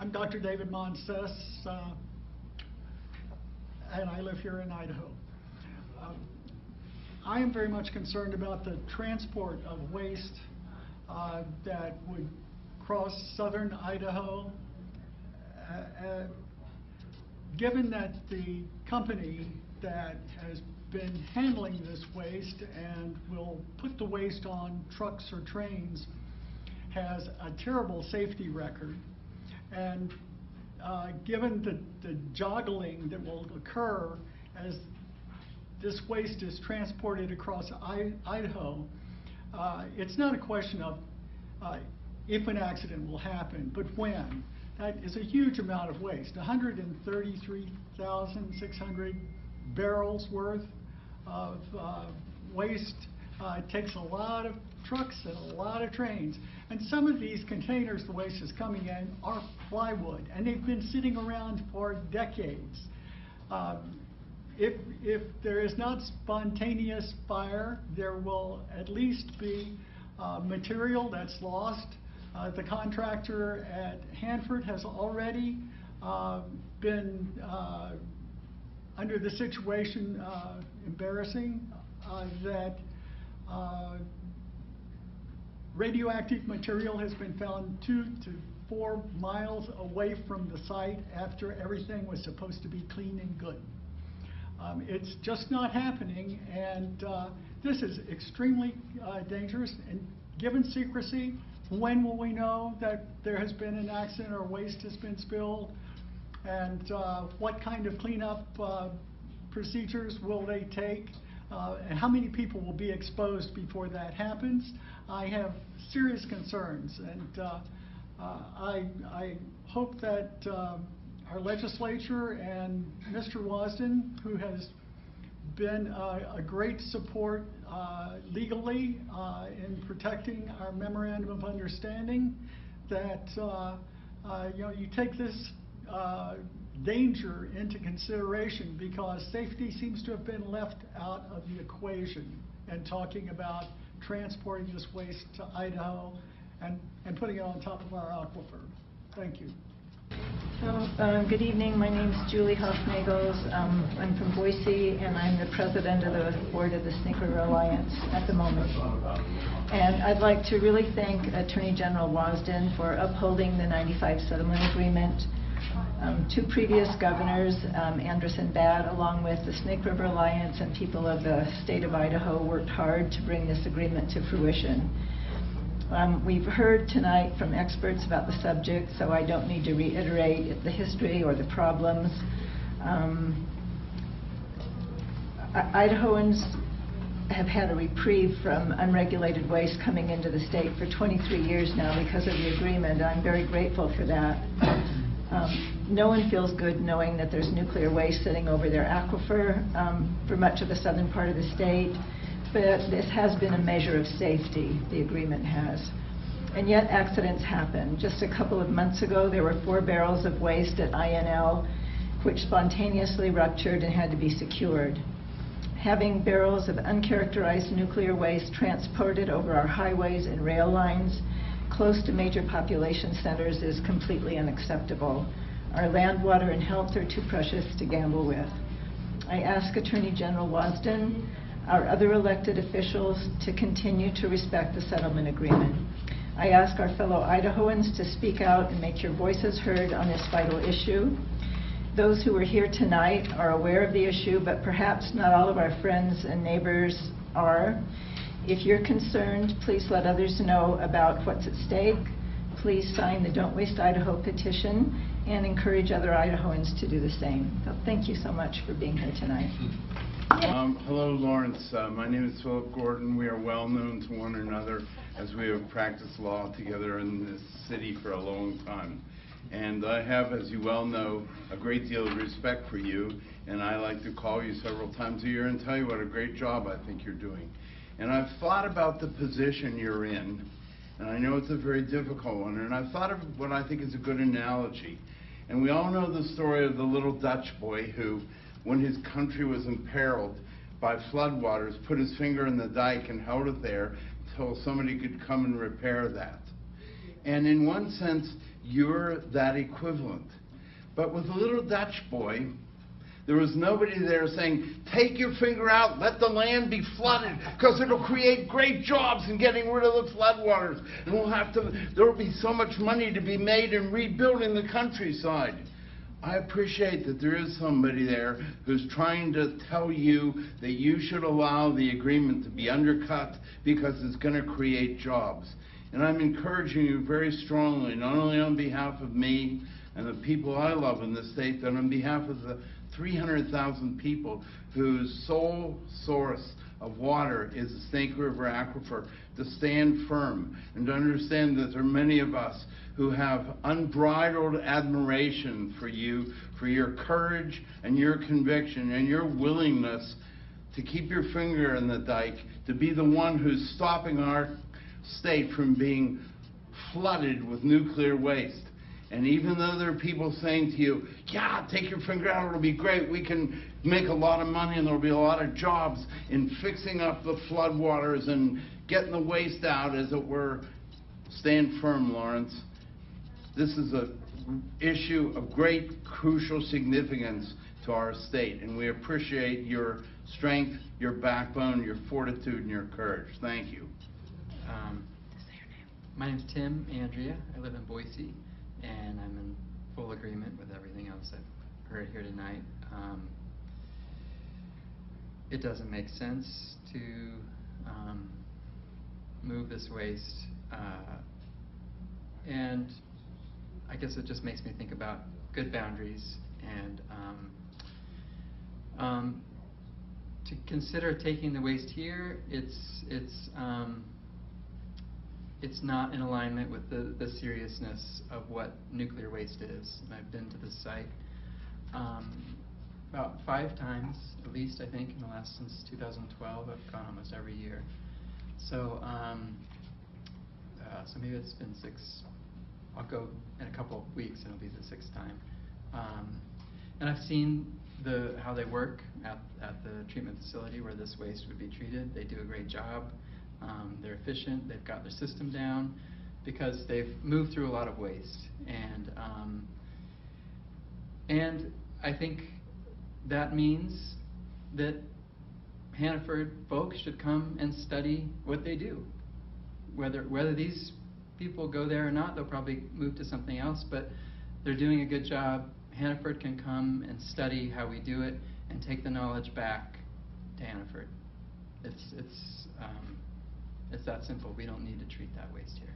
I'm Dr. David Montes, and I live here in Idaho. I am very much concerned about the transport of waste that would cross southern Idaho. Given that the company that has been handling this waste and will put the waste on trucks or trains has a terrible safety record, and given the joggling that will occur as this waste is transported across Idaho, it's not a question of if an accident will happen, but when. That is a huge amount of waste, 133,600 barrels worth of waste. It takes a lot of trucks and a lot of trains. And some of these containers the waste is coming in are plywood, and they've been sitting around for decades. If there is not spontaneous fire, there will at least be material that's lost. The contractor at Hanford has already been under the situation embarrassing that radioactive material has been found 2 to 4 miles away from the site after everything was supposed to be clean and good. It's just not happening, and this is extremely dangerous. And given secrecy, when will we know that there has been an accident or waste has been spilled? And what kind of cleanup procedures will they take? And how many people will be exposed before that happens? I have serious concerns, and I hope that our legislature and Mr. Wasden, who has been a great support legally in protecting our memorandum of understanding, that you take this danger into consideration, because safety seems to have been left out of the equation and talking about transporting this waste to Idaho and putting it on top of our aquifer. Thank you. So, good evening. My name is Julie Hufner. I'm from Boise, and I'm the president of the board of the Snake River Alliance at the moment. And I'd like to really thank Attorney General Wasden for upholding the '95 settlement agreement. 2 previous governors, Andrea and Bad, along with the Snake River Alliance and people of the state of Idaho, worked hard to bring this agreement to fruition. We've heard tonight from experts about the subject, so I don't need to reiterate the history or the problems. Idahoans have had a reprieve from unregulated waste coming into the state for 23 years now because of the agreement. I'm very grateful for that. No one feels good knowing that there's nuclear waste sitting over their aquifer for much of the southern part of the state. But this has been a measure of safety, the agreement has. And yet accidents happen. Just a couple of months ago, there were 4 barrels of waste at INL which spontaneously ruptured and had to be secured. Having barrels of uncharacterized nuclear waste transported over our highways and rail lines close to major population centers is completely unacceptable. Our land, water, and health are too precious to gamble with. I ask Attorney General Wasden, our other elected officials, to continue to respect the settlement agreement. I ask our fellow Idahoans to speak out and make your voices heard on this vital issue. Those who are here tonight are aware of the issue, but perhaps not all of our friends and neighbors are. If you're concerned, please let others know about what's at stake. Please sign the Don't Waste Idaho petition and encourage other Idahoans to do the same. So thank you so much for being here tonight. Hello, Lawrence. My name is Philip Gordon. We are well known to one another as we have practiced law together in this city for a long time. And I have, as you well know, a great deal of respect for you, and I like to call you several times a year and tell you what a great job I think you're doing. And I've thought about the position you're in, and I know it's a very difficult one, and I've thought of what I think is a good analogy. And we all know the story of the little Dutch boy who, when his country was imperiled by floodwaters, put his finger in the dike and held it there until somebody could come and repair that. And in one sense, you're that equivalent. But with the little Dutch boy, there was nobody there saying, take your finger out, let the land be flooded, because it'll create great jobs in getting rid of the floodwaters. And there'll be so much money to be made in rebuilding the countryside. I appreciate that there is somebody there who's trying to tell you that you should allow the agreement to be undercut because it's going to create jobs. And I'm encouraging you very strongly, not only on behalf of me and the people I love in this state, but on behalf of the 300,000 people whose sole source of water is the Snake River Aquifer, to stand firm and to understand that there are many of us who have unbridled admiration for you, for your courage and your conviction and your willingness to keep your finger in the dike, to be the one who's stopping our state from being flooded with nuclear waste. And even though there are people saying to you, yeah, take your finger out, it'll be great, we can make a lot of money and there'll be a lot of jobs in fixing up the floodwaters and getting the waste out, as it were, stand firm, Lawrence. This is an issue of great, crucial significance to our state, and we appreciate your strength, your backbone, your fortitude, and your courage. Thank you. My name's Tim, Andrea. I live in Boise, and I'm in full agreement with everything else I've heard here tonight. It doesn't make sense to move this waste, and I guess it just makes me think about good boundaries and to consider taking the waste here. It's not in alignment with the seriousness of what nuclear waste is. And I've been to this site about 5 times, at least, I think, since 2012. I've gone almost every year. So, so maybe it's been 6. I'll go in a couple of weeks, and it'll be the 6th time. And I've seen how they work at the treatment facility where this waste would be treated. They do a great job. They're efficient. They've got their system down because they've moved through a lot of waste. And I think that means that Hanford folks should come and study what they do. Whether these people go there or not, they'll probably move to something else, but they're doing a good job. Hanford can come and study how we do it and take the knowledge back to Hanford. It's that simple. We don't need to treat that waste here.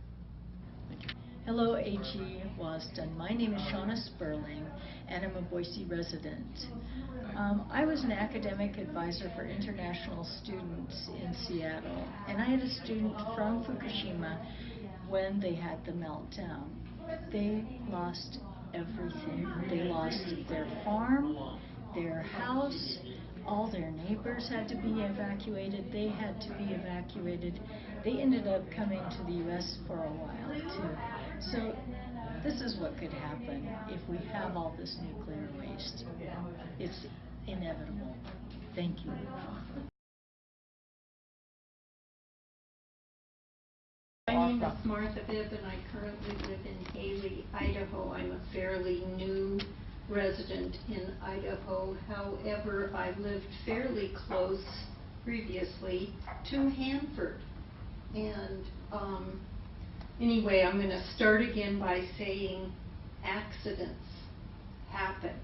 Thank you. Hello, A.G. Wasden. My name is Shawna Sperling, and I'm a Boise resident. I was an academic advisor for international students in Seattle, and I had a student from Fukushima when they had the meltdown. They lost everything. They lost their farm, their house, all their neighbors had to be evacuated. They had to be evacuated. They ended up coming to the U.S. for a while, too. So this is what could happen if we have all this nuclear waste. It's inevitable. Thank you. My name is Martha Bibb, and I currently live in Hailey, Idaho. I'm a fairly new resident in Idaho. However, I lived fairly close previously to Hanford. And anyway, I'm going to start again by saying accidents happen.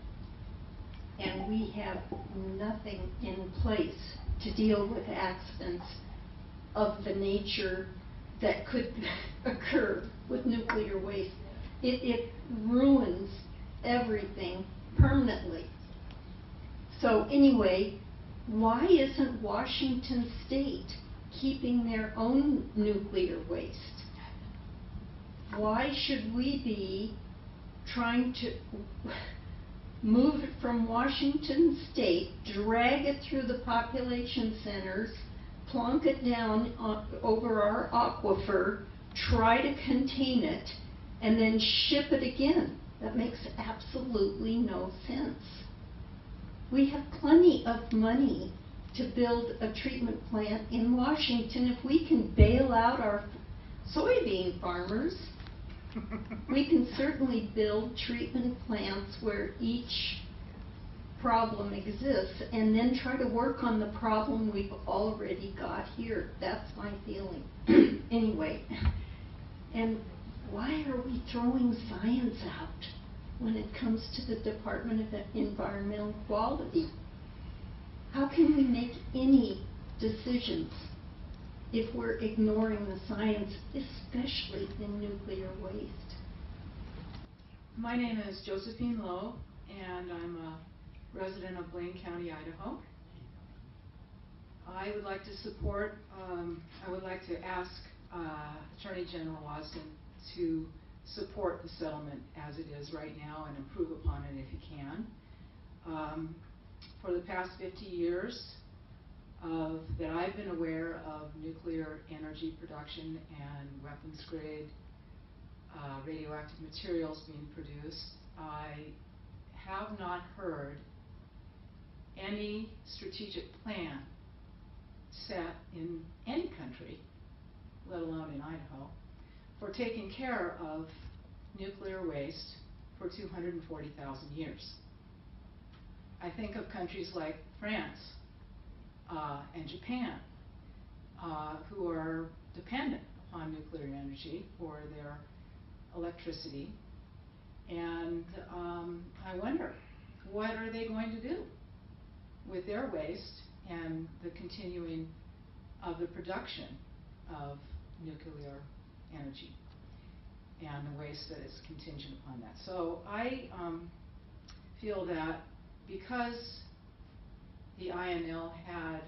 And we have nothing in place to deal with accidents of the nature that could occur with nuclear waste. It ruins everything permanently. So anyway, why isn't Washington State keeping their own nuclear waste? Why should we be trying to move it from Washington State, drag it through the population centers, plunk it down over our aquifer, try to contain it, and then ship it again? That makes absolutely no sense. We have plenty of money to build a treatment plant in Washington. If we can bail out our soybean farmers We can certainly build treatment plants where each problem exists and then try to work on the problem we've already got here. That's my feeling. Anyway, and why are we throwing science out when it comes to the Department of Environmental Quality? How can we make any decisions if we're ignoring the science, especially in nuclear waste? My name is Josephine Lowe, and I'm a resident of Blaine County, Idaho. I would like to ask Attorney General Wasden to support the settlement as it is right now and improve upon it if he can. For the past 50 years that I've been aware of nuclear energy production and weapons grade radioactive materials being produced, I have not heard any strategic plan set in any country, let alone in Idaho, for taking care of nuclear waste for 240,000 years. I think of countries like France and Japan, who are dependent upon nuclear energy for their electricity, and I wonder, what are they going to do with their waste and the continuing of the production of nuclear energy and the waste that is contingent upon that. So I feel that because the INL had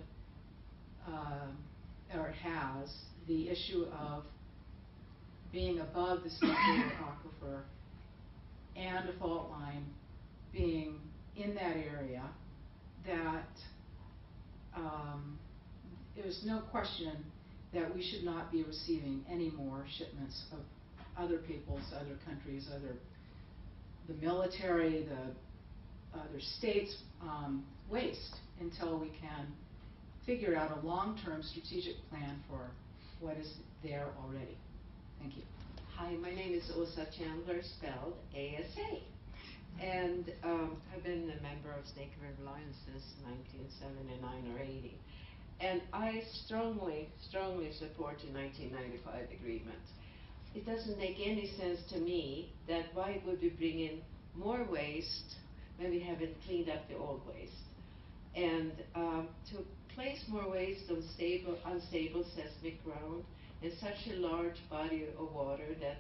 or has the issue of being above the nuclear aquifer and a fault line being in that area, that there's no question that we should not be receiving any more shipments of other people's, other countries, the military, the other states' waste until we can figure out a long-term strategic plan for what is there already. Thank you. Hi, my name is Elisa Chandler, spelled ASA. And I've been a member of Snake River Alliance since 1979 or 80. And I strongly support the 1995 agreement. It doesn't make any sense to me that why would we bring in more waste when we haven't cleaned up the old waste. And to place more waste on unstable seismic ground in such a large body of water that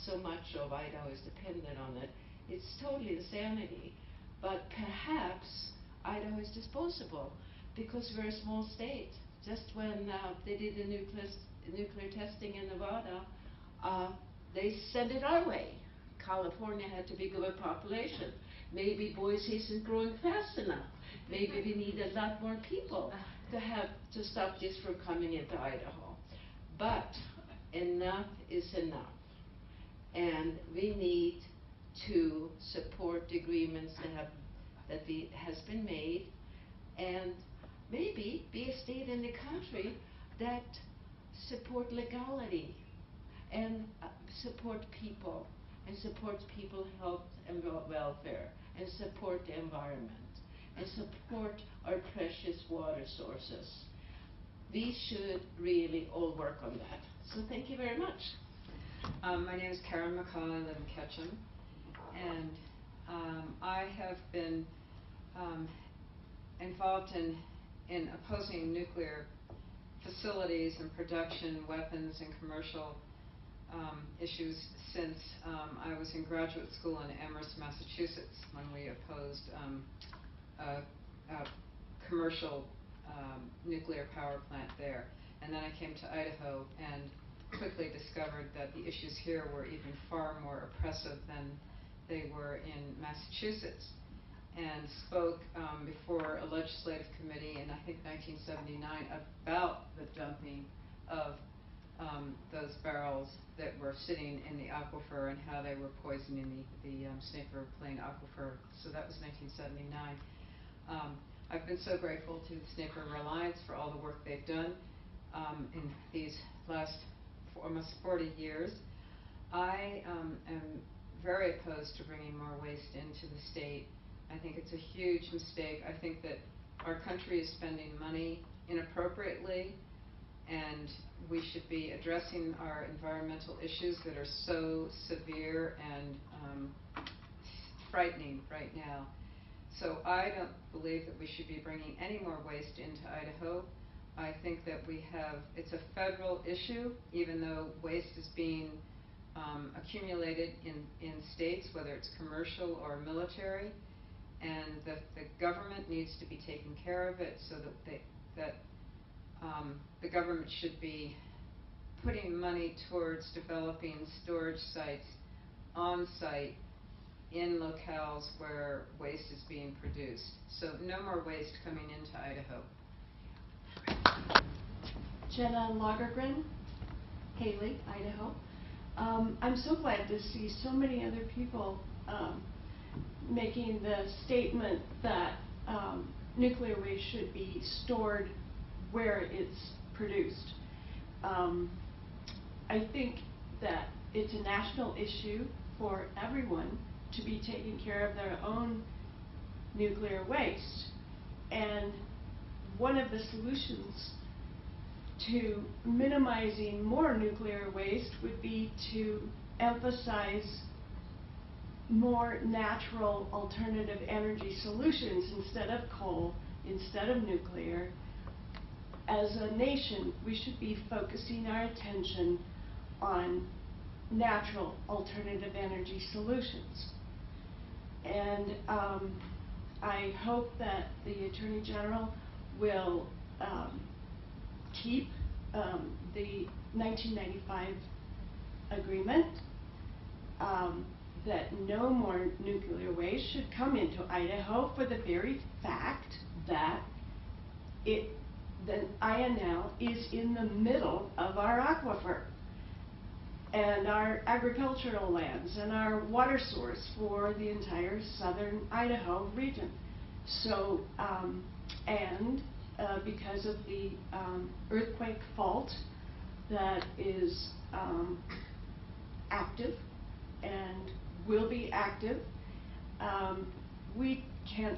so much of Idaho is dependent on it, it's totally insanity. But perhaps Idaho is disposable because we're a small state. Just when they did the nuclear testing in Nevada, they sent it our way. California had too big of a population. Maybe Boise isn't growing fast enough. Maybe we need a lot more people to stop this from coming into Idaho. But enough is enough. And we need to support the agreements that has been made, and maybe be a state in the country that support legality and support people and supports people's health and welfare and support the environment and support our precious water sources. We should really all work on that. So thank you very much. My name is Karen McCollum. I live in Ketchum, and I have been involved in opposing nuclear facilities and production, weapons, and commercial issues since I was in graduate school in Amherst, Massachusetts, when we opposed a commercial nuclear power plant there. And then I came to Idaho and quickly discovered that the issues here were even far more oppressive than they were in Massachusetts, and spoke before a legislative committee in I think 1979 about the dumping of those barrels that were sitting in the aquifer and how they were poisoning the Snake River Plain aquifer. So that was 1979. I've been so grateful to the Snake River Alliance for all the work they've done in these last almost 40 years. I am very opposed to bringing more waste into the state. I think it's a huge mistake. I think that our country is spending money inappropriately, and we should be addressing our environmental issues that are so severe and frightening right now. So I don't believe that we should be bringing any more waste into Idaho. I think that it's a federal issue, even though waste is being accumulated in states, whether it's commercial or military, and the government needs to be taking care of it, so that the government should be putting money towards developing storage sites on site in locales where waste is being produced. So no more waste coming into Idaho. Jenna Lauren, Haley, Idaho. I'm so glad to see so many other people making the statement that nuclear waste should be stored where it's produced. I think that it's a national issue for everyone to be taking care of their own nuclear waste. And one of the solutions to minimizing more nuclear waste would be to emphasize more natural alternative energy solutions instead of coal, instead of nuclear. As a nation, we should be focusing our attention on natural alternative energy solutions. And I hope that the Attorney General will keep the 1995 agreement, that no more nuclear waste should come into Idaho for the very fact that the INL is in the middle of our aquifer and our agricultural lands and our water source for the entire southern Idaho region. So, because of the earthquake fault that is active and will be active, we can't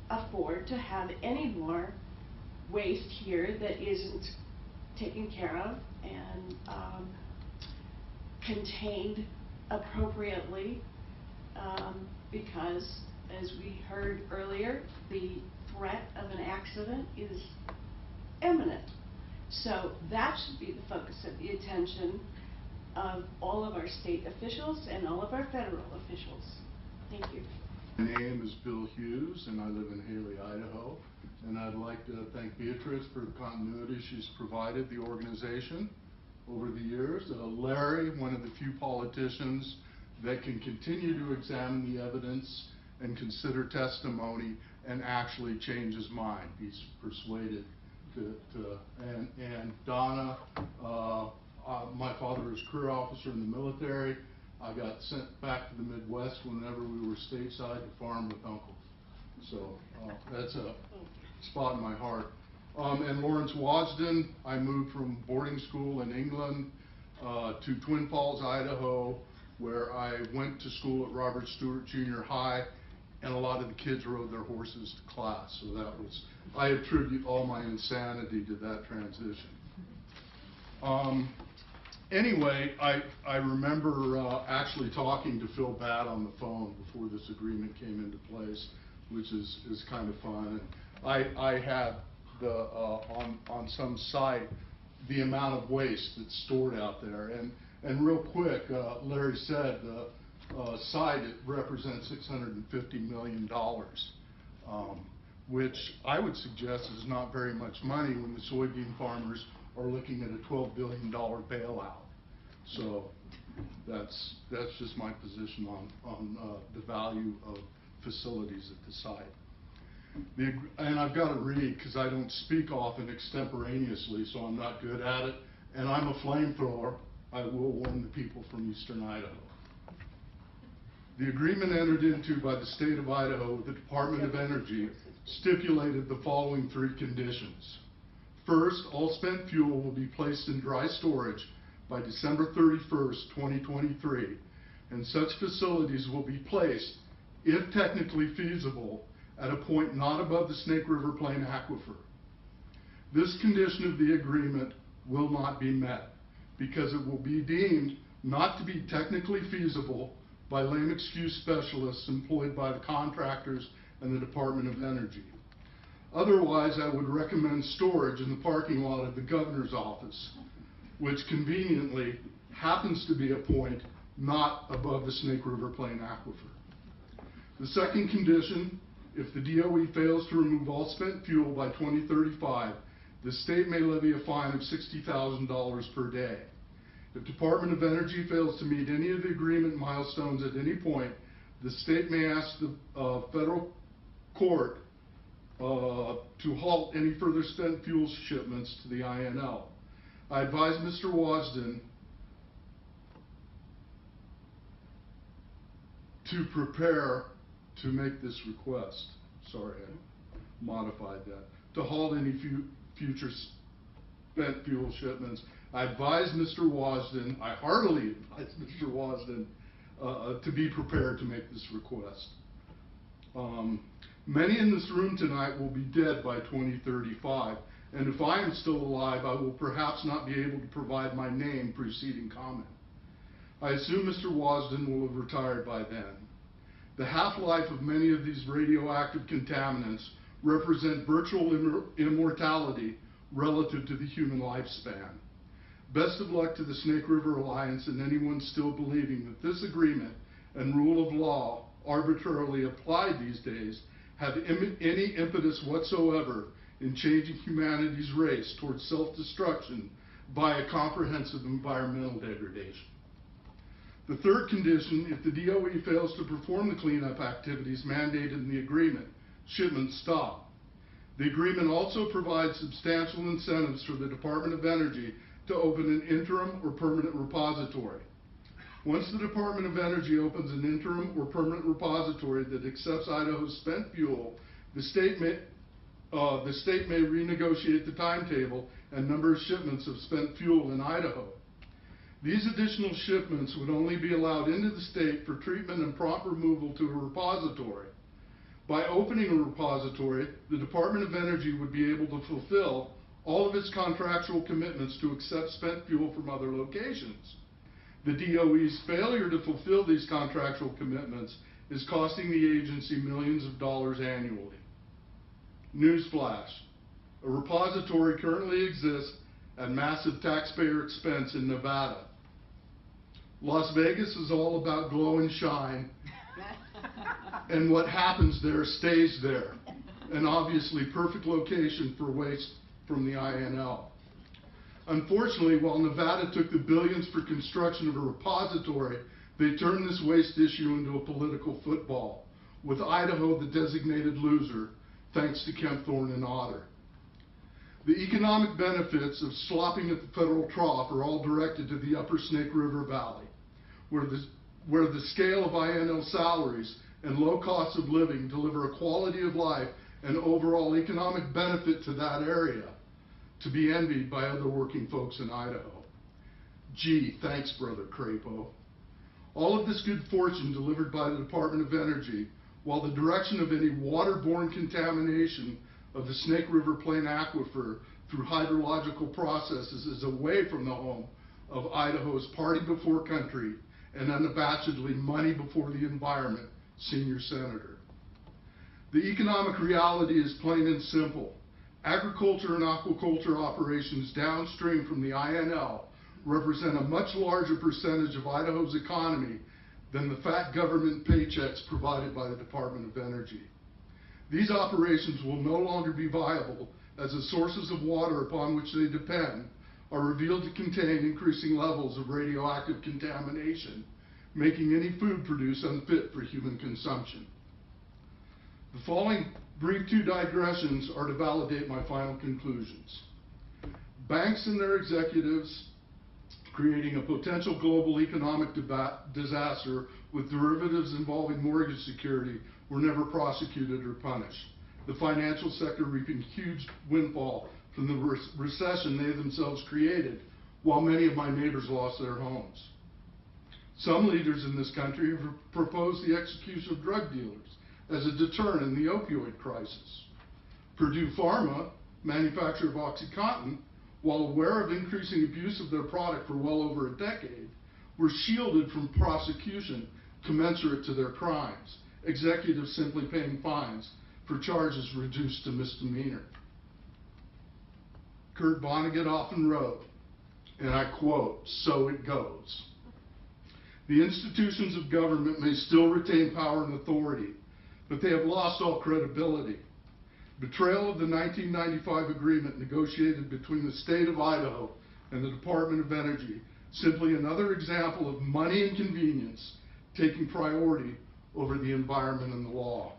afford to have any more waste here that isn't taken care of and contained appropriately, because, as we heard earlier, the threat of an accident is imminent. So that should be the focus of the attention of all of our state officials and all of our federal officials. Thank you. My name is Bill Hughes, and I live in Haley, Idaho. And I'd like to thank Beatrice for the continuity she's provided the organization over the years. Larry, one of the few politicians that can continue to examine the evidence and consider testimony and actually change his mind. He's persuaded and Donna, my father was a career officer in the military. I got sent back to the Midwest whenever we were stateside to farm with uncles. So that's a spot in my heart. And Lawrence Wasden, I moved from boarding school in England to Twin Falls, Idaho, where I went to school at Robert Stewart Junior High, and a lot of the kids rode their horses to class. So that was, I attribute all my insanity to that transition. Anyway, I remember actually talking to Phil Batt on the phone before this agreement came into place, which is kind of fun. And I had on some site the amount of waste that's stored out there. And real quick, Larry said the site, it represents $650 million, which I would suggest is not very much money when the soybean farmers are looking at a $12 billion bailout. So that's just my position on the value of facilities at the site. And I've got to read because I don't speak often extemporaneously, so I'm not good at it. And I'm a flamethrower. I will warn the people from eastern Idaho. The agreement entered into by the state of Idaho with the Department of Energy stipulated the following 3 conditions. First, all spent fuel will be placed in dry storage by December 31st, 2023, and such facilities will be placed, if technically feasible, at a point not above the Snake River Plain aquifer. This condition of the agreement will not be met because it will be deemed not to be technically feasible by lame excuse specialists employed by the contractors and the Department of Energy. Otherwise, I would recommend storage in the parking lot of the governor's office, which conveniently happens to be a point not above the Snake River Plain aquifer. The second condition, if the DOE fails to remove all spent fuel by 2035, the state may levy a fine of $60,000 per day. If Department of Energy fails to meet any of the agreement milestones at any point, the state may ask the federal court to halt any further spent fuel shipments to the INL. I advise Mr. Wasden to prepare to make this request. Sorry, I modified that. To halt any future spent fuel shipments. I advise Mr. Wasden, I heartily advise Mr. Wasden to be prepared to make this request. Many in this room tonight will be dead by 2035, and if I am still alive, I will perhaps not be able to provide my name preceding comment. I assume Mr. Wasden will have retired by then. The half-life of many of these radioactive contaminants represent virtual immortality relative to the human lifespan. Best of luck to the Snake River Alliance and anyone still believing that this agreement and rule of law arbitrarily applied these days have any impetus whatsoever in changing humanity's race towards self-destruction by a comprehensive environmental degradation. The third condition, if the DOE fails to perform the cleanup activities mandated in the agreement, shipments stop. The agreement also provides substantial incentives for the Department of Energy to open an interim or permanent repository. Once the Department of Energy opens an interim or permanent repository that accepts Idaho's spent fuel, the state may renegotiate the timetable and number of shipments of spent fuel in Idaho. These additional shipments would only be allowed into the state for treatment and prompt removal to a repository. By opening a repository, the Department of Energy would be able to fulfill all of its contractual commitments to accept spent fuel from other locations. The DOE's failure to fulfill these contractual commitments is costing the agency millions of dollars annually. Newsflash: a repository currently exists at massive taxpayer expense in Nevada. Las Vegas is all about glow and shine, and what happens there stays there. An obviously perfect location for waste from the INL. Unfortunately, while Nevada took the billions for construction of a repository, they turned this waste issue into a political football, with Idaho the designated loser, thanks to Kempthorne and Otter. The economic benefits of slopping at the federal trough are all directed to the upper Snake River Valley, where the scale of INL salaries and low cost of living deliver a quality of life and overall economic benefit to that area, to be envied by other working folks in Idaho. Gee, thanks, Brother Crapo. All of this good fortune delivered by the Department of Energy, while the direction of any waterborne contamination of the Snake River Plain aquifer through hydrological processes is away from the home of Idaho's party before country and unabashedly money before the environment senior senator. The economic reality is plain and simple. Agriculture and aquaculture operations downstream from the INL represent a much larger percentage of Idaho's economy than the fat government paychecks provided by the Department of Energy. These operations will no longer be viable as the sources of water upon which they depend are revealed to contain increasing levels of radioactive contamination, making any food produced unfit for human consumption. The following brief two digressions are to validate my final conclusions. Banks and their executives creating a potential global economic disaster with derivatives involving mortgage security were never prosecuted or punished. The financial sector reaping huge windfall from the recession they themselves created while many of my neighbors lost their homes. Some leaders in this country have proposed the execution of drug dealers as a deterrent in the opioid crisis. Purdue Pharma, manufacturer of OxyContin, while aware of increasing abuse of their product for well over a decade, were shielded from prosecution commensurate to their crimes, executives simply paying fines for charges reduced to misdemeanor. Kurt Vonnegut often wrote, and I quote, "So it goes." The institutions of government may still retain power and authority, but they have lost all credibility. Betrayal of the 1995 agreement negotiated between the state of Idaho and the Department of Energy, simply another example of money and convenience taking priority over the environment and the law.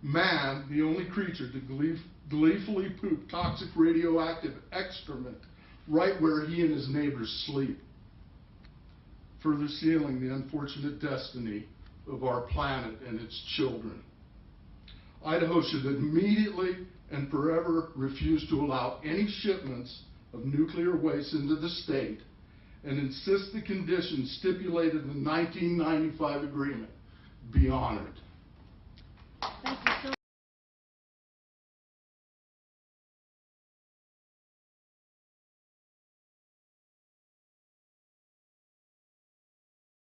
Man, the only creature to gleefully poop toxic radioactive excrement right where he and his neighbors sleep, further sealing the unfortunate destiny of our planet and its children. Idaho should immediately and forever refuse to allow any shipments of nuclear waste into the state and insist the conditions stipulated in the 1995 agreement be honored. Thank